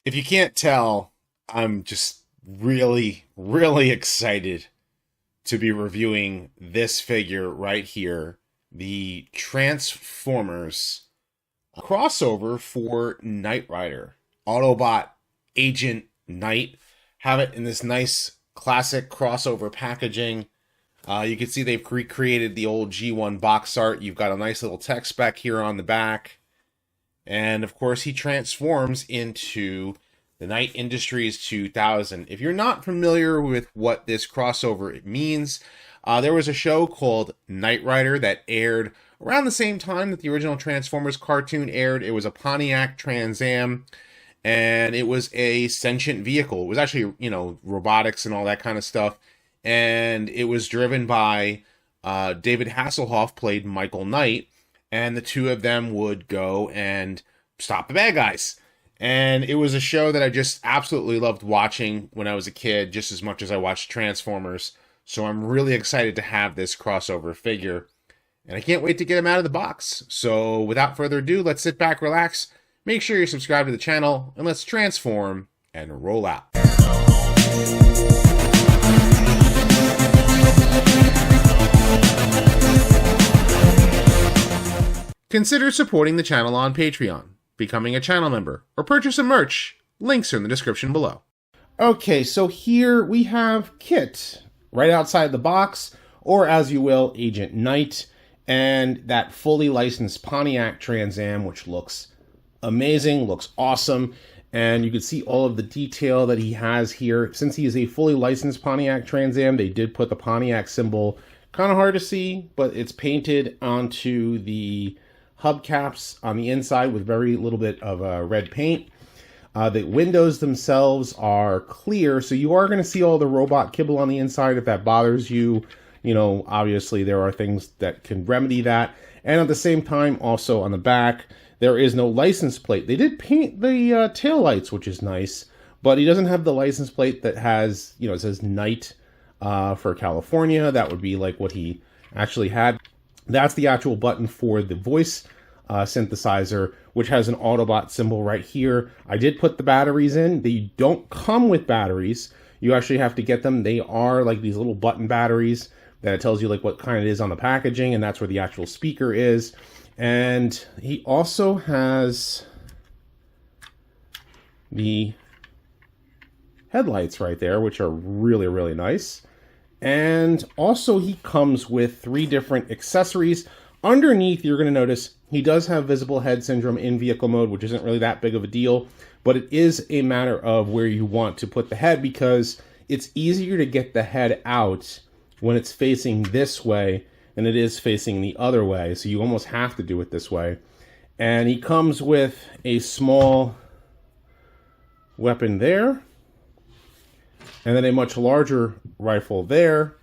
If you can't tell, I'm just really excited to be reviewing this figure right here, the Transformers crossover for Knight Rider. Autobot Agent Knight. Have it in this nice classic crossover packaging. You can see they've recreated the old G1 box art. You've got a nice little tech spec here on the back. And of course, he transforms into the Knight Industries 2000. If you're not familiar with what this crossover means, there was a show called Knight Rider that aired around the same time that the original Transformers cartoon aired. It was a Pontiac Trans Am, and it was a sentient vehicle. It was actually, robotics and all that kind of stuff. And it was driven by David Hasselhoff, played Michael Knight, and the two of them would go and stop the bad guys. And it was a show that I just absolutely loved watching when I was a kid, just as much as I watched Transformers. So I'm really excited to have this crossover figure, and I can't wait to get him out of the box. So without further ado, let's sit back, relax, make sure you're subscribed to the channel, and let's transform and roll out. Consider supporting the channel on Patreon, becoming a channel member, or purchase some merch. Links are in the description below. Okay, so here we have Kit, right outside the box, or as you will, Agent Knight, and that fully licensed Pontiac Trans Am, which looks amazing, looks awesome, and you can see all of the detail that he has here. Since he is a fully licensed Pontiac Trans Am, they did put the Pontiac symbol, kind of hard to see, but it's painted onto the hubcaps on the inside with very little bit of red paint. The windows themselves are clear, so you are going to see all the robot kibble on the inside. If that bothers you, obviously there are things that can remedy that. And at the same time, also on the back, there is no license plate. They did paint the tail lights, which is nice, but he doesn't have the license plate that has, it says Knight for California. That would be like what he actually had. That's the actual button for the voice synthesizer, which has an Autobot symbol right here. I did put the batteries in. They don't come with batteries. You actually have to get them. They are like these little button batteries that it tells you like what kind it is on the packaging, and that's where the actual speaker is. And he also has the headlights right there, which are really nice. And also he comes with 3 different accessories. Underneath, you're going to notice he does have visible head syndrome in vehicle mode, which isn't really that big of a deal, but it is a matter of where you want to put the head, because it's easier to get the head out when it's facing this way than it is facing the other way. So you almost have to do it this way. And he comes with a small weapon there, and then a much larger rifle there,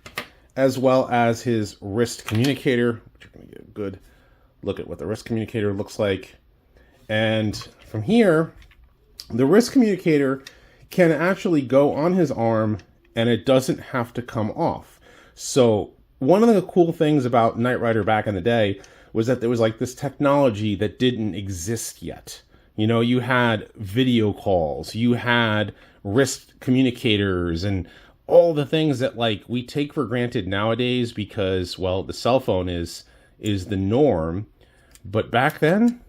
as well as his wrist communicator, which you're going to get a good look at what the wrist communicator looks like. And from here, the wrist communicator can actually go on his arm, and it doesn't have to come off. So one of the cool things about Knight Rider back in the day was that there was like this technology that didn't exist yet. You had video calls, you had wrist communicators, and all the things that like we take for granted nowadays because, well, the cell phone is the norm. But back then,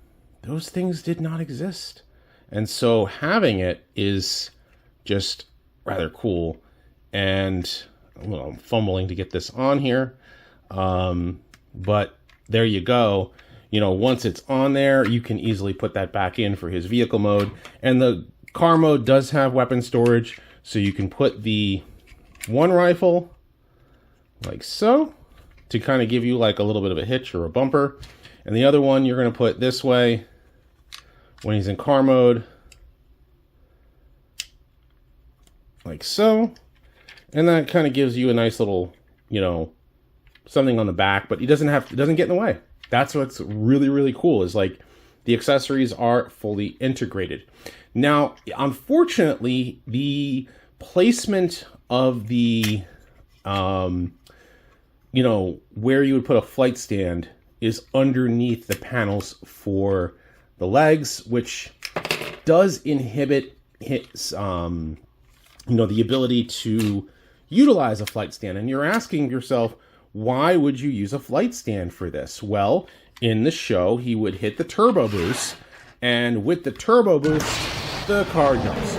those things did not exist. And so having it is just rather cool. And I'm fumbling to get this on here. But there you go. Once it's on there, you can easily put that back in for his vehicle mode. And the car mode does have weapon storage, so you can put the one rifle like so to kind of give you like a little bit of a hitch or a bumper. And the other one you're going to put this way when he's in car mode, like so. And that kind of gives you a nice little, something on the back, but it doesn't get in the way. That's what's really cool, is like the accessories are fully integrated. Now, unfortunately, the placement of the, where you would put a flight stand is underneath the panels for the legs, which does inhibit his, the ability to utilize a flight stand. And you're asking yourself, why would you use a flight stand for this? Well, in the show, he would hit the turbo boost, and with the turbo boost, the car jumps.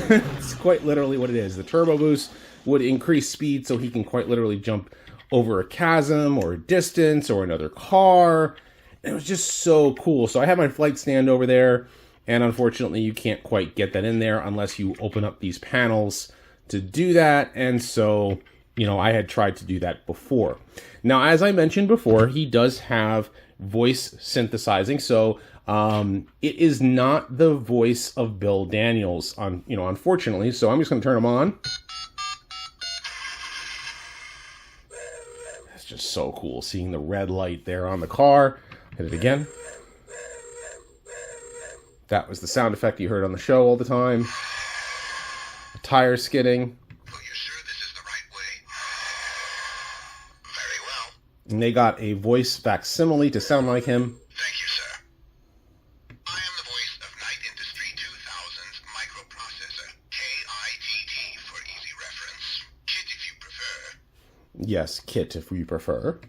It's quite literally what it is. The turbo boost would increase speed, so he can quite literally jump over a chasm or a distance or another car. And it was just so cool. So I have my flight stand over there, and unfortunately you can't quite get that in there unless you open up these panels to do that. And so, I had tried to do that before. Now, as I mentioned before, he does have voice synthesizing. So it is not the voice of Bill Daniels, unfortunately. So I'm just going to turn him on. It's just so cool seeing the red light there on the car. Hit it again. That was the sound effect you heard on the show all the time. The tire skidding. Are you sure this is the right way? Very well. And they got a voice facsimile to sound like him. Thank you, sir. I am the voice of Night Industry 2000's microprocessor, KITT for easy reference. KIT if you prefer. Yes, KIT if we prefer.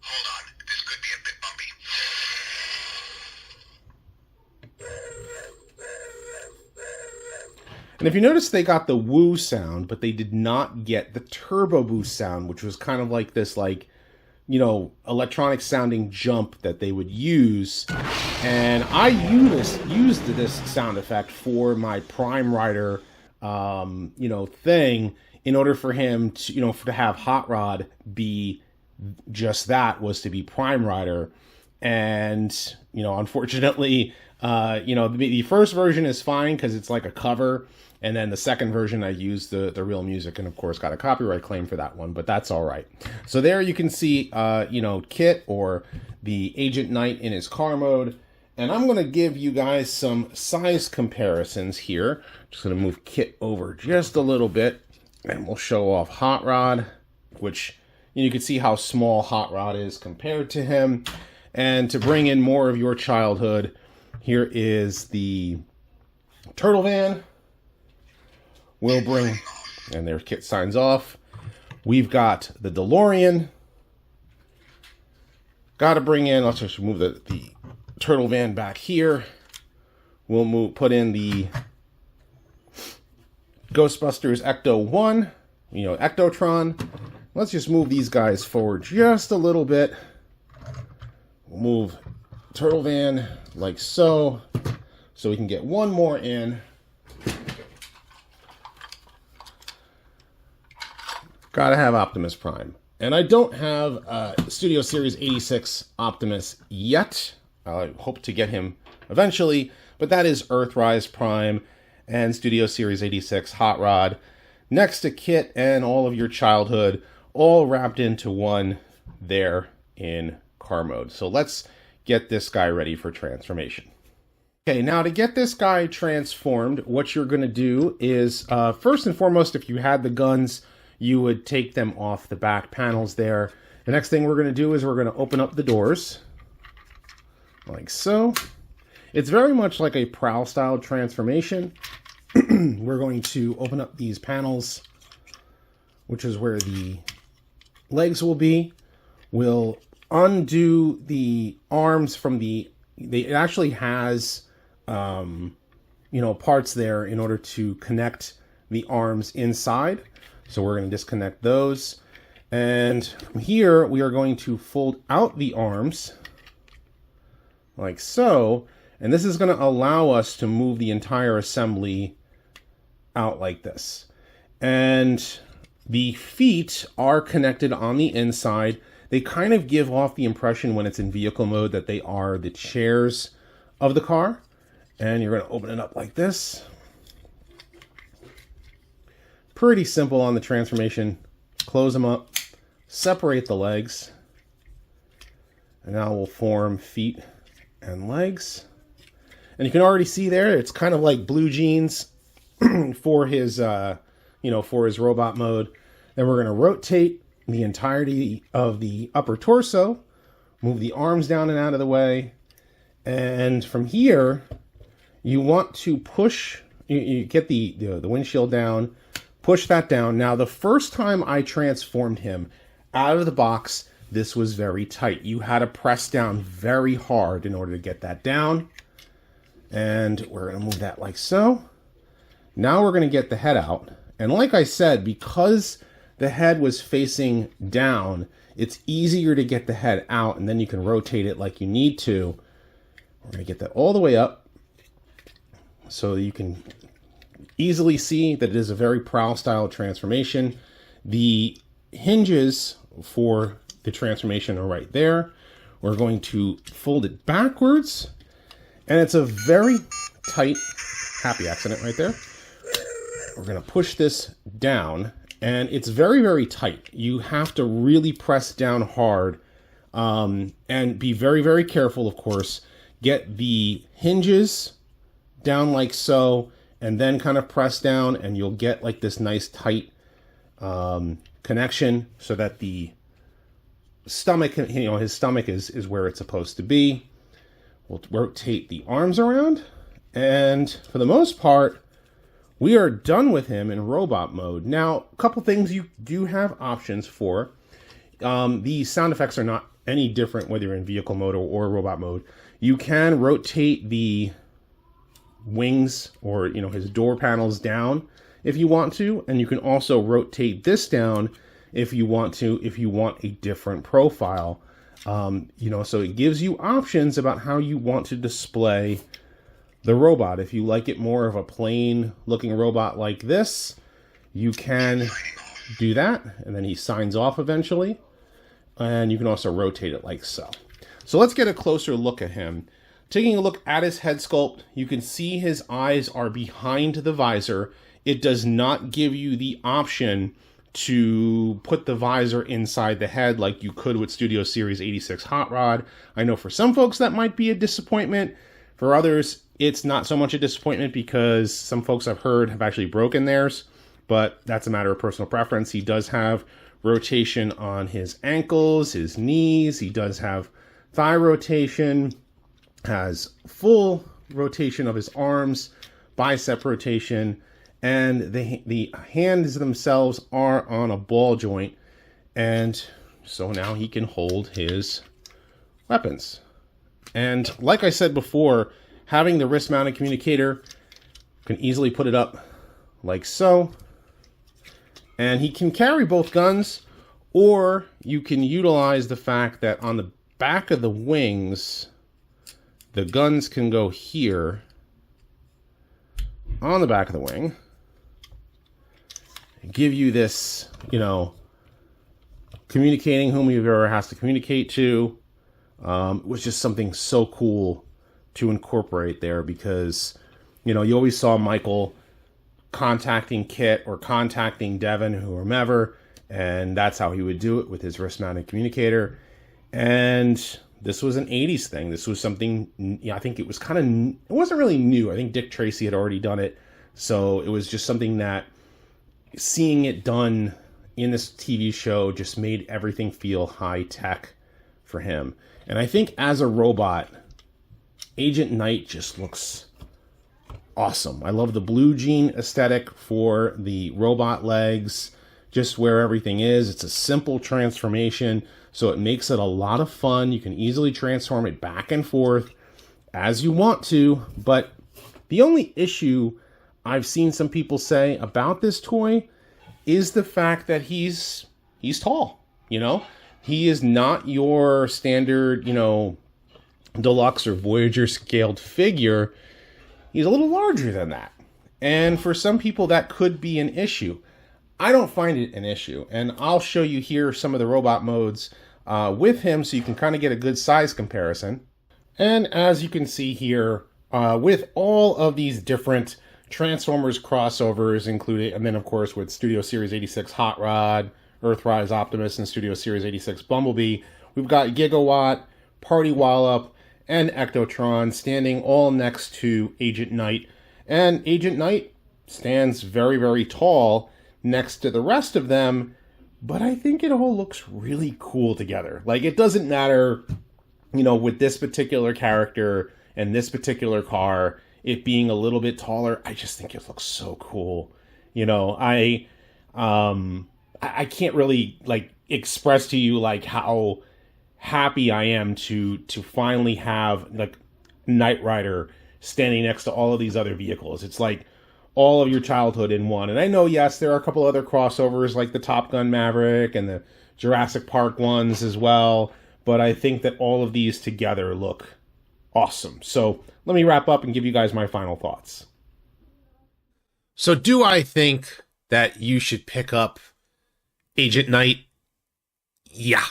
Hold on, this could be a bit bumpy. And if you notice, they got the woo sound, but they did not get the turbo boost sound, which was kind of like this, electronic sounding jump that they would use. And I used this sound effect for my Prime Rider, thing, in order for him to, to have Hot Rod be just that, was to be Prime Rider. And, unfortunately, the first version is fine because it's like a cover. And then the second version, I used the real music, and of course got a copyright claim for that one, but that's all right. So there you can see, KIT, or the Agent Knight, in his car mode. And I'm going to give you guys some size comparisons here. Just going to move KIT over just a little bit, and we'll show off Hot Rod, which you can see how small Hot Rod is compared to him. And to bring in more of your childhood, here is the Turtle Van. We'll bring, and there's KIT signs off. We've got the DeLorean. Got to bring in, let's just move the Turtle Van back here. We'll put in the Ghostbusters Ecto-1, Ectotron. Let's just move these guys forward just a little bit. We'll move Turtle Van like so we can get one more in. Gotta have Optimus Prime. And I don't have Studio Series 86 Optimus yet. I hope to get him eventually. But that is Earthrise Prime and Studio Series 86 Hot Rod, next to KIT and all of your childhood, all wrapped into one there in car mode. So let's get this guy ready for transformation. Okay, now to get this guy transformed, what you're going to do is, first and foremost, if you had the guns, you would take them off the back panels there. The next thing we're going to do is we're going to open up the doors, like so. It's very much like a Prowl style transformation. We're going to open up these panels, which is where the legs will be. We'll undo the arms from it actually has, parts there in order to connect the arms inside. So we're going to disconnect those. And from here, we are going to fold out the arms like so. And this is going to allow us to move the entire assembly out like this. And the feet are connected on the inside. They kind of give off the impression when it's in vehicle mode that they are the chairs of the car. And you're going to open it up like this. Pretty simple on the transformation. Close them up, separate the legs, and now we'll form feet and legs. And you can already see there, it's kind of like blue jeans for his, for his robot mode. Then we're going to rotate the entirety of the upper torso, move the arms down and out of the way. And from here, you want to push you get the windshield down, push that down. Now, the first time I transformed him out of the box, this was very tight. You had to press down very hard in order to get that down. And we're going to move that like so. Now we're going to get the head out. And like I said, because the head was facing down, it's easier to get the head out, and then you can rotate it like you need to. We're going to get that all the way up so you can easily see that it is a very Prowl style transformation. The hinges for the transformation are right there. We're going to fold it backwards, and it's a very tight, happy accident right there. We're going to push this down, and it's very, very tight. You have to really press down hard, and be very, very careful, of course. Get the hinges down like so, and then kind of press down, and you'll get like this nice tight connection so that the stomach, his stomach is where it's supposed to be. We'll rotate the arms around, and for the most part, we are done with him in robot mode. Now, a couple things you do have options for. The sound effects are not any different whether you're in vehicle mode or robot mode. You can rotate the wings or his door panels down if you want to, and you can also rotate this down if you want to, if you want a different profile. So it gives you options about how you want to display the robot. If you like it more of a plain looking robot like this, you can do that, and then he signs off eventually. And you can also rotate it like so. So let's get a closer look at him. Taking a look at his head sculpt, you can see his eyes are behind the visor. It does not give you the option to put the visor inside the head like you could with Studio Series 86 Hot Rod. I know for some folks that might be a disappointment. For others, it's not so much a disappointment because some folks I've heard have actually broken theirs, but that's a matter of personal preference. He does have rotation on his ankles, his knees. He does have thigh rotation, has full rotation of his arms, bicep rotation, and the hands themselves are on a ball joint, and so now he can hold his weapons. And like I said before, having the wrist-mounted communicator, can easily put it up like so. And he can carry both guns, or you can utilize the fact that on the back of the wings, the guns can go here on the back of the wing. Give you this, communicating whomever has to communicate to. Was just something so cool to incorporate there because, you always saw Michael contacting Kit or contacting Devin, whomever, and that's how he would do it with his wrist-mounted communicator. And this was an 80s thing. This was something, I think it was it wasn't really new. I think Dick Tracy had already done it. So it was just something that seeing it done in this TV show just made everything feel high-tech for him. And I think as a robot, Agent Knight just looks awesome. I love the blue jean aesthetic for the robot legs, just where everything is. It's a simple transformation, so it makes it a lot of fun. You can easily transform it back and forth as you want to, but the only issue I've seen some people say about this toy is the fact that he's tall, He is not your standard, deluxe or Voyager scaled figure. He's a little larger than that. And for some people, that could be an issue. I don't find it an issue. And I'll show you here some of the robot modes with him so you can kind of get a good size comparison. And as you can see here, with all of these different Transformers crossovers included, and then of course with Studio Series 86 Hot Rod, Earthrise Optimus, and Studio Series 86 Bumblebee, we've got Gigawatt, Party Wallop, and Ectotron standing all next to Agent Knight. And Agent Knight stands very, very tall next to the rest of them, but I think it all looks really cool together. Like, it doesn't matter, with this particular character and this particular car, it being a little bit taller. I just think it looks so cool. You know, I can't really like express to you like how happy I am to finally have like Knight Rider standing next to all of these other vehicles. It's like all of your childhood in one. And I know, yes, there are a couple other crossovers like the Top Gun Maverick and the Jurassic Park ones as well, but I think that all of these together look awesome. So let me wrap up and give you guys my final thoughts. So do I think that you should pick up Agent Knight? Yeah.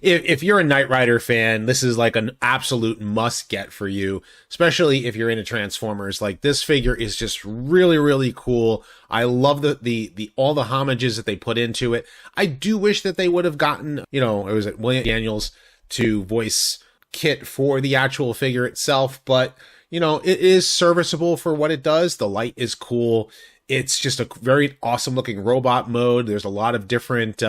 If you're a Knight Rider fan, this is like an absolute must get for you, especially if you're into Transformers. Like, this figure is just really, really cool. I love the all the homages that they put into it. I do wish that they would have gotten, you know, it was William Daniels to voice Kit for the actual figure itself, but you know, it is serviceable for what it does. The light is cool. It's just a very awesome looking robot mode. There's a lot of different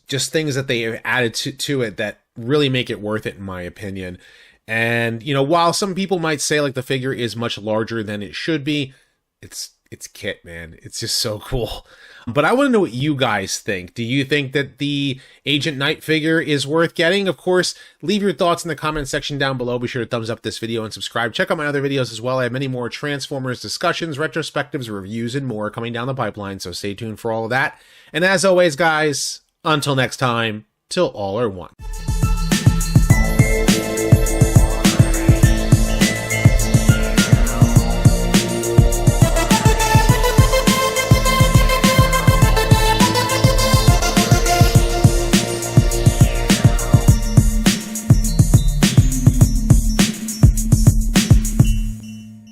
just things that they have added to it that really make it worth it, in my opinion. And, you know, while some people might say like the figure is much larger than it should be, it's Kit, man. It's just so cool. But I want to know what you guys think. Do you think that the Agent Knight figure is worth getting? Of course, leave your thoughts in the comment section down below. Be sure to thumbs up this video and subscribe. Check out my other videos as well. I have many more Transformers discussions, retrospectives, reviews, and more coming down the pipeline, so stay tuned for all of that. And as always, guys, until next time, till all are one.